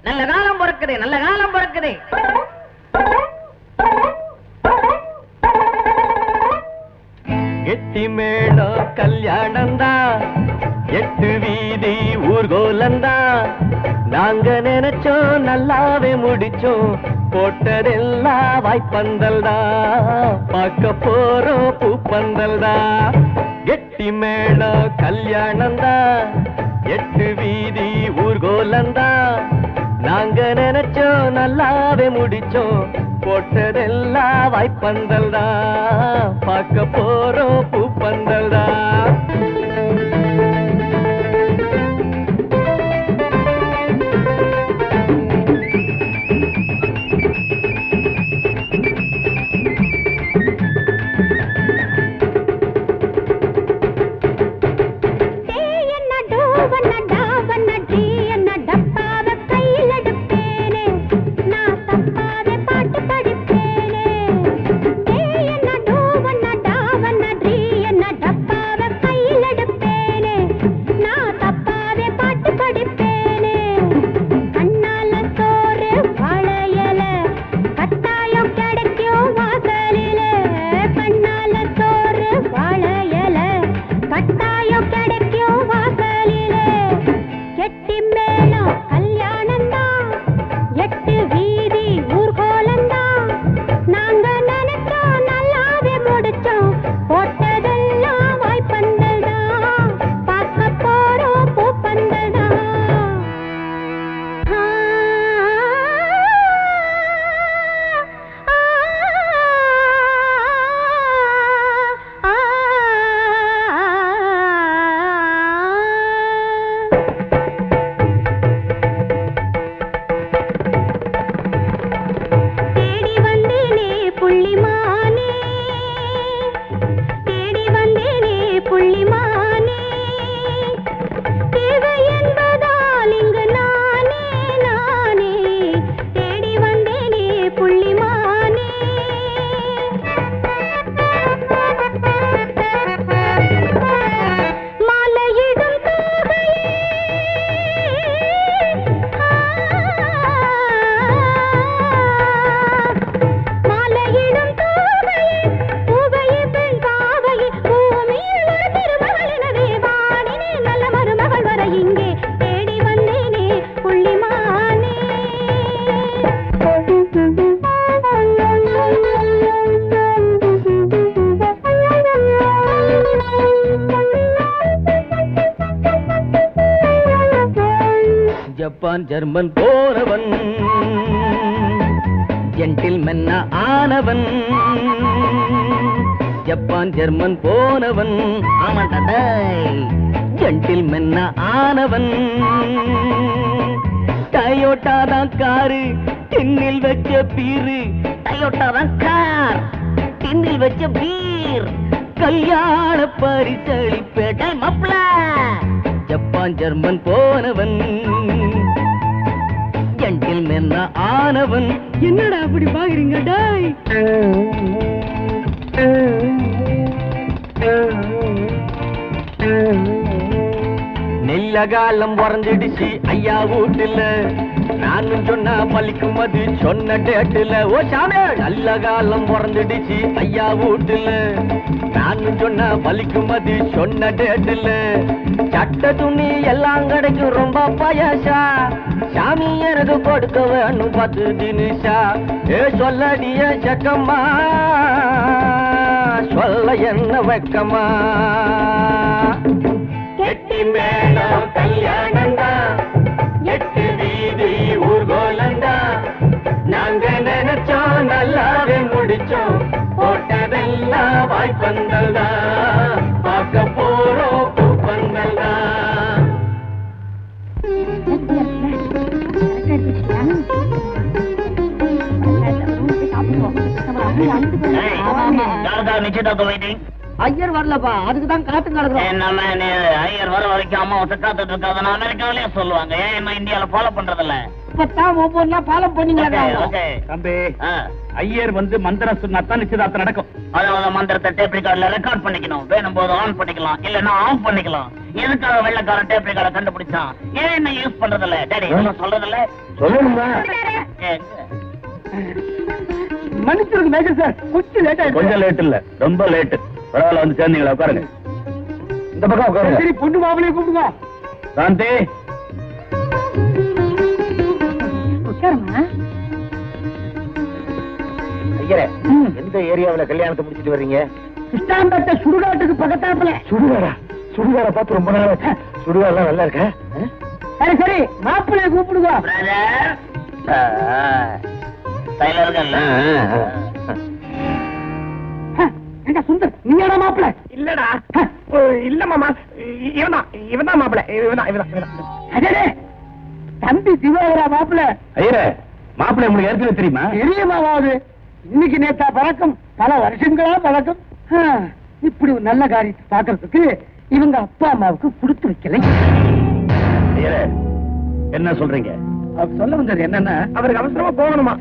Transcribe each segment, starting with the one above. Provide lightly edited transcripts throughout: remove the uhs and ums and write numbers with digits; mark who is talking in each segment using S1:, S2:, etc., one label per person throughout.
S1: நல்ல காலம் பிறக்குது, நல்ல காலம் பிறக்குது.
S2: எட்டி மேளம் கல்யாணந்தா, 8 வீதி ஊர்கோலந்தா. நாங்க நினைச்சோம் நல்லாவே முடிச்சோம், போட்டதெல்லாம் வாய்ப்பந்தல்தா, பார்க்க போறோம் பூப்பந்தல்தா. எட்டி மேளம் கல்யாணந்தா, 8 வீதி ஊர்கோலந்தா. நாங்க நினைச்சோம் நல்லாவே முடிச்சோம், போட்டதெல்லாம் வாய்ப்பந்தல்தா, பார்க்க போறோம் பூப்பந்தல்தா. ஜப்பான் ஜெர்மன் போனவன், ஜென்டில்மென் ஆனவன். ஜப்பான் ஜெர்மன் போனவன், ஆமாண்டா ஜென்டில்மென் ஆனவன். டயோட்டா தான் காரு, டின்னில் வச்ச பீரு. டயோட்டா தான் கார், டின்னில் வச்ச பீர். கல்யாண பரிசளிப்பேட்டை மப்ள. ஜப்பான் ஜெர்மன் போனவன், ஜென்டில்மென் ஆனவன். என்னடா அப்படி பாக்குறீங்க டாய்? நெல்லகாலம் உறஞ்சிடுச்சு ஐயா வீட்டுல, நானும் சொன்னா பலிக்கும் அது சொன்ன டேட்டுல. ஓ சாமி, நல்ல காலம் உறஞ்சிடுச்சு ஐயா வீட்டுல, நானும் சொன்னா பலிக்கும் அது சொன்ன டேட்டுல. சட்ட துணி எல்லாம் கிடைக்கும் ரொம்ப பயாசா, சாமி எனக்கு கொடுக்க வேணும் 10 தினிஷா. ஏ சொல்லடிய சக்கம்மா, சொல்ல என்ன வெக்கமா. கெட்டி மேளம் கல்யாணந்தா, 8 வீதி ஊர்கோலந்தா. நாங்க நினைச்சோம் நல்லாவே முடிச்சோம், போட்டதெல்லாம் வாய்ப்பந்தல்தா, பார்க்க போறோம் பூப்பந்தல்தா. நிச்சயதார்த்தம் வெயிட்டிங். ஐயர் வரலப்பா, அதுக்குதான் காத்து கிடக்கும். ஐயர் வர வரைக்கும் அம்மா காத்துட்டு இருக்காது அமெரிக்காவிலேயே சொல்லுவாங்க. ஏன் என்ன இந்தியாவில ஃபாலோ பண்றதில்ல? இப்பதான் ஒவ்வொரு ஃபாலோ பண்ணீங்களா? தம்பி, ஐயர் வந்து மந்திரம் சொன்னாதான் நிச்சயதார்த்தம் நடக்கும். அதாவது மந்திரத்தை டேப் ரெக்கார்ட்ல ரெக்கார்ட் பண்ணிக்கணும். வேணும் போது ஆன் பண்ணிக்கலாம், இல்லன்னா ஆஃப் பண்ணிக்கலாம்.
S3: எதுக்காக வெள்ளக்காரன் டேப் ரெக்கார்டை கண்டுபிடிச்சான்? ஏன் என்ன யூஸ் பண்றதில்ல? டேடி சொல்றதில்ல.
S2: சொல்லணுமா?
S1: மன்னிச்சிருங்க மேஜர் சார், கொஞ்சம் லேட் ஆயிடுச்சு.
S2: கொஞ்சம் லேட் இல்ல, ரொம்ப லேட். பரவாயில்ல, வந்து சேர்ந்தீங்களா? உட்காருங்க. இந்த பக்கம் உட்காருங்க.
S1: சரி, பொண்ணு மாப்பிளைய கூப்பிடுங்க.
S2: சாந்தி,
S1: உட்காருமா.
S2: ஐயரே, எந்த ஏரியாவுல கல்யாணத்தை முடிச்சிட்டு வர்றீங்க?
S1: கிருஷ்ணாம்பேட்டை சுடுகாட்டுக்கு பக்கத்தாப்புல.
S2: சுடுகாடா? சுடுகாட பார்த்து ரொம்ப நாள். சுடுகாடெல்லாம் நல்லா இருக்கா?
S1: சரி சரி, மாப்பிளைய கூப்பிடுங்க. என்ன சுந்தர், நீங்கடா மாப்பிள? இல்லடா, இல்ல மாமா, இவன்தான் மாப்பிள. அடடே, தம்பி சிவாகரா மாப்பிள.
S2: ஐயரே, மாப்பிள்ளை உங்களுக்கு ஏற்கனவே தெரியுமா?
S1: தெரியுமாவது, இன்னைக்கு நேத்தா பழக்கம், பல வருஷங்களா பழக்கம். இப்படி ஒரு நல்ல காரியத்தை பாக்குறதுக்கு இவங்க அப்பா அம்மாவுக்கு கொடுத்து வைக்கலை.
S2: ஐயரே, என்ன சொல்றீங்க?
S1: அவர் சொல்ல வந்தது என்னன்னா, அவருக்கு அவசரமா போகணுமா?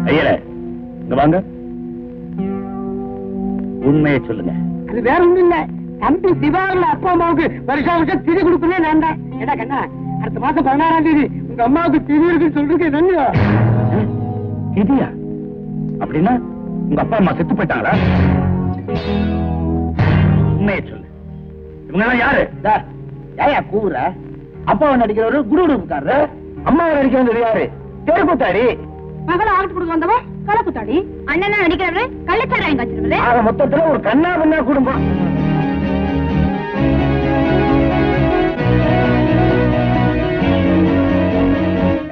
S2: ஐயரே, இங்க வாங்க, உண்மையை சொல்லுங்க.
S1: அது வேற ஒண்ணும் இல்ல, தம்பி சிவாகரா அப்பா அம்மாவுக்கு வருஷா வருஷம் திதி கொடுக்கணும் நான் தான். ஏடா கண்ணா, அடுத்த மாசம் 16ஆம் தேதி உங்க அம்மாவுக்கு திதி இருக்குன்னு சொல்றதுக்கு என்னங்க?
S2: திதியா? அப்படின்னா உங்க அப்பா அம்மா செத்து போயிட்டாங்களா? உண்மையை சொல்லு. இவங்க எல்லாம் யாரு?
S1: ஏயா கூற? அப்பாவை நடிக்கிறவரு குருடுக்காரரு,
S2: அம்மாவை நடிக்கிறது யாரு? தெருக்கூத்தாடி.
S4: மகளை ஆகிட்டு கொடுக்க வந்தவன் கலக்குத்தாடி, அண்ணனா நடிக்கிறவரு கள்ளச்சாராயம் காய்ச்சிருவரு.
S2: ஆக மொத்தத்துல ஒரு கண்ணா பண்ணா குடும்பம்.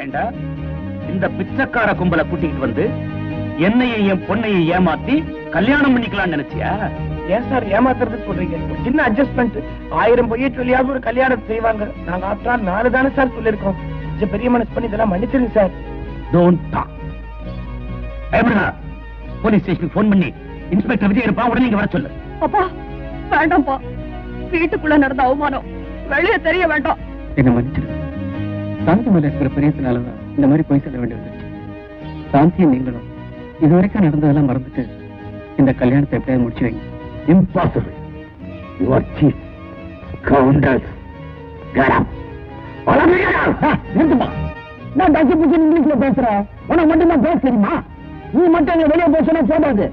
S2: ஏண்டா, இந்த பிச்சைக்கார கும்பலை கூட்டிட்டு வந்து என்னையும் என் பொண்ணையும் ஏமாத்தி கல்யாணம் பண்ணிக்கலாம்னு நினைச்சியா?
S1: ஏன் சார் ஏமாத்துறது சொல்றீங்க? ஒரு சின்ன அட்ஜஸ்ட்மெண்ட், 1000 பொய்யை சொல்லியாவது ஒரு கல்யாணம் செய்வாங்க. நாங்க ஆற்றா 4 தானே சார் சொல்லிருக்கோம். கொஞ்சம் பெரிய மனசு பண்ணி இதெல்லாம் மன்னிச்சிருங்க சார்.
S2: Don't talk. போலீஸ் ஸ்டேஷனுக்கு போன் பண்ணி இன்ஸ்பெக்டர் விஜய் இருப்பா, உடனே இங்க வர சொல்லு.
S4: அப்பா வேண்டாம்ப்பா, வீட்டுக்குள்ள நடந்த அவமானம் வெளியே தெரிய வேண்டாம்.
S5: என்ன மன்னிச்சிருங்க. சாந்தி மேல இருக்கிற பிரியத்தினாலதான் இந்த மாதிரி போய் சொல்ல வேண்டி வந்துருச்சு. சாந்தியும் நீங்களும் இதுவரைக்கும் நடந்ததெல்லாம் மறந்துட்டு இந்த கல்யாணத்தை எப்படியாவது முடிச்சு வைங்க.
S2: Impossible. You are cheap Gounders. கரம்
S1: நிறுத்துமா, நான் டச்சு புச்சு இங்கிலீஷ்ல பேசுறேன். உனக்கு மட்டும்தான் பேச தெரியுமா? நீ மட்டும் எங்க வெளியே போய் சொன்னா போதாது.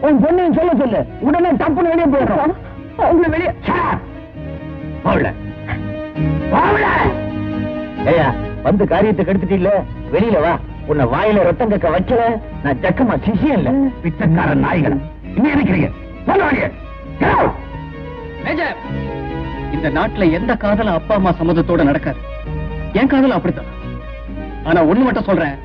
S1: உன் பொண்ணையும் சொல்ல சொல்லு, உடனே தப்புன்னு வெளியே போயிடும். அவங்க வெளியே
S2: ஏயா, வந்து காரியத்தை கெடுத்துட்டீல்ல, வெளியில வா. உன்னை வாயில ரத்தம் கக்க வைக்கல, நான் ஜக்கமா சிசியம் இல்ல, பிச்சைக்கார நாய்கள். என்ன நினைக்கிறீங்க?
S5: மேஜர், இந்த நாட்டுல எந்த காதலும் அப்பா அம்மா சம்மதத்தோட நடக்காது. என் காதலும் அப்படித்தான். ஆனா ஒண்ணு மட்டும் சொல்றேன்,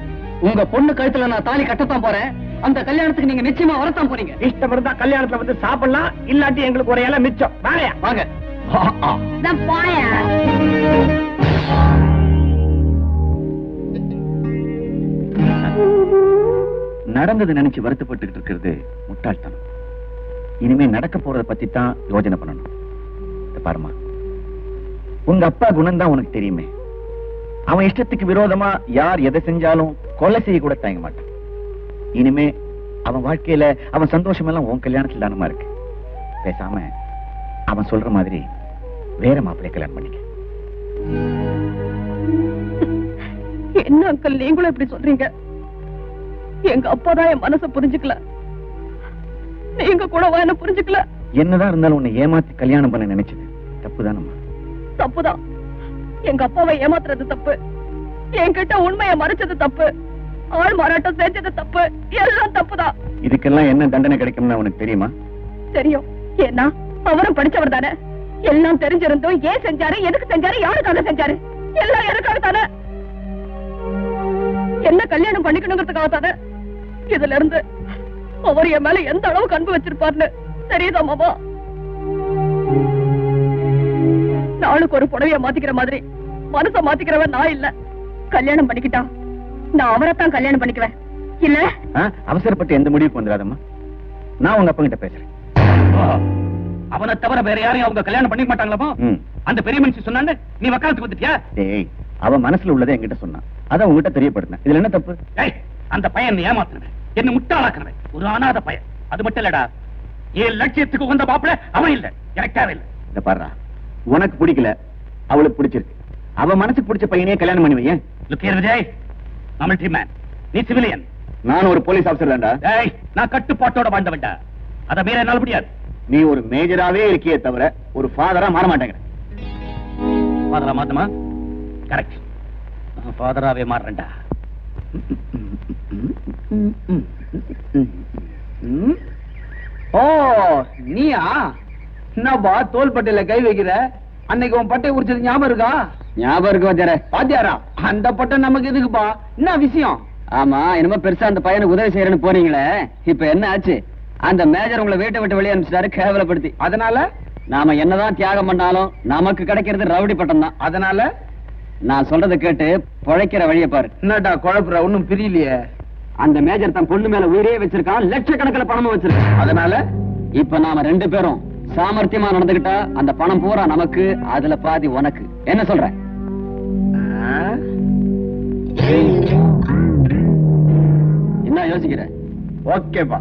S5: உங்க பொண்ணு கழுத்துல நான் தாலி கட்டத்தான் போறேன். அந்த கல்யாணத்துக்கு நீங்க நிச்சயமா வரத்தான் போறீங்க.
S1: இஷ்டம் இருந்தா கல்யாணத்துல வந்து சாப்பிடலாம், இல்லாட்டி எங்களுக்கு ஒரு இலை மிச்சம். வாங்க
S5: வாங்க.
S4: பாயா
S2: நடந்தது நினைச்சு வருத்தப்பட்டு இருக்கிறது முட்டாள்தனம். இனிமே நடக்க போறத பத்தி தான் யோசனை பண்ணணும். பாருமா, உங்க அப்பா குணம் தான் உனக்கு தெரியுமே. அவன் இஷ்டத்துக்கு விரோதமா யார் எதை செஞ்சாலும் கொலை செய்ய கூட தயங்க மாட்டான். இனிமே அவன் வாழ்க்கையில அவன் சந்தோஷம் எல்லாம் உன் கல்யாணத்துல தானமா இருக்கு. பேசாம அவன் சொல்ற மாதிரி வேற மாப்பிள்ளை கல்யாணம் பண்ணிக்க.
S4: என்ன அங்கிள் நீங்களும் எப்படி சொல்றீங்க? எங்க அப்பா தான் என் மனசை புரிஞ்சுக்கல, நீங்க கூட என்ன புரிஞ்சுக்கல.
S2: என்னதான் இருந்தாலும் உன்னை ஏமாத்தி கல்யாணம் பண்ண நினைச்சது தப்புதானம்மா?
S4: தப்புதான். எங்க அப்பாவை ஏமாத்துறது தப்பு, என்கிட்ட உண்மையை மறைச்சது தப்பு, ஆள் மாறாட்டம் செஞ்சது தப்பு, எல்லாம் தப்புதான்.
S2: இதுக்கெல்லாம் என்ன தண்டனை கிடைக்கும்னு உனக்கு தெரியுமா?
S4: தெரியும். ஏன்னா அவரும் படிச்சவர் தானே. எல்லாம் தெரிஞ்சிருந்தும் ஏன் செஞ்சாரு, எதுக்கு செஞ்சாரு, யாருக்காக செஞ்சாரு, எல்லாம் எனக்காக தானே. என்ன கல்யாணம் பண்ணிக்கணுங்கிறதுக்காக தானே. இதுல இருந்து அவர் என் மேல எந்த அளவுக்கு அன்பு வச்சிருப்பாருன்னு தெரியுதா மாமா? நாளுக்கு ஒரு புடவைய மாத்திக்கிற மாதிரி மனச மாத்திக்கிறவன் நான் இல்ல. கல்யாணம் பண்ணிக்கிட்டா நான் அவரைத்தான் கல்யாணம் பண்ணிக்குவேன். இல்ல
S2: அவசரப்பட்டு எந்த முடிவுக்கு வந்துடாதம்மா. நான் உங்க அப்பா கிட்ட பேசுறேன்.
S5: அவனை தவிர வேற யாரையும் அவங்க கல்யாணம் பண்ணிக்க மாட்டாங்களா? அந்த பெரிய மனுஷன் சொன்னாங்க, நீ வக்காலத்துக்கு வந்துட்டியா?
S2: டேய், அவன் மனசுல உள்ளதை என்கிட்ட சொன்னான், அத உங்ககிட்ட தெரியப்படுத்தினேன். இதுல என்ன தப்பு?
S5: அந்த பையன் ஏமாத்தினவன், என்ன முட்டாளாக்குனவன், ஒரு அனாதை பையன். அது மட்டும் இல்லடா, என் லட்சியத்துக்கு வந்த மாப்பிள அவன் இல்ல, எனக்கு தேவையில்லை.
S1: இந்த பாருடா, உனக்கு பிடிக்கல, அவளுக்கு பிடிச்சிருக்கு. அவ மனசுக்கு பிடிச்ச பையனே கல்யாணம் பண்ணி வையேன்.
S3: Look here, Vijay. நான் மிலிட்டரி மேன், நீ சிவிலியன்.
S1: நான் ஒரு போலீஸ் ஆபீசர் தான்டா.
S3: ஏய், நான் கட்டுப்பாட்டோட வாழ்ந்தவன்டா. அத மீற என்னால முடியாது.
S1: நீ ஒரு மேஜராவே இருக்கியே தவிர ஒரு ஃபாதரா மாற மாட்டேங்கிற.
S3: ஃபாதரா மாத்தமா? கரெக்ட். நான் ஃபாதராவே மாறேன்டா.
S5: ஓ, நீயா? என்னப்பா தோல் பட்டையில கை வைக்கிற? அன்னைக்கு உன் பட்டை உரிச்சது ஞாபகம் இருக்கா? ஞாபகம் இருக்கு வாத்தியாரே. வாத்தியாரா, அந்த பட்டை நமக்கு எதுக்குப்பா? என்ன விஷயம்? ஆமா, என்னமோ பெருசா அந்த பையனுக்கு உதவி செய்யறேன்னு போறீங்களே, இப்ப என்ன ஆச்சு? அந்த மேஜர் உங்களை வீட்டை விட்டு வெளியே அனுப்பிச்சிட்டாரு, கேவலப்படுத்தி. அதனால நாம என்னதான் தியாகம் பண்ணாலும் நமக்கு கிடைக்கிறது ரவுடி பட்டம் தான். அதனால நான் சொல்றதை கேட்டு பொழைக்கிற வழியை பாரு. என்னடா குழப்புற? ஒண்ணும் பிரியலையே. அந்த மேஜர் தன் பொண்ணு மேல உயிரே வச்சிருக்கான், லட்சக்கணக்கில் பணமும் வச்சிருக்கான். அதனால இப்ப நாம 2 பேரும் சாமர்த்தியமா நடந்துகிட்டா அந்த பணம் பூரா நமக்கு, அதுல பாதி உனக்கு. என்ன சொல்ற? என்ன யோசிக்கிற? ஓகேப்பா.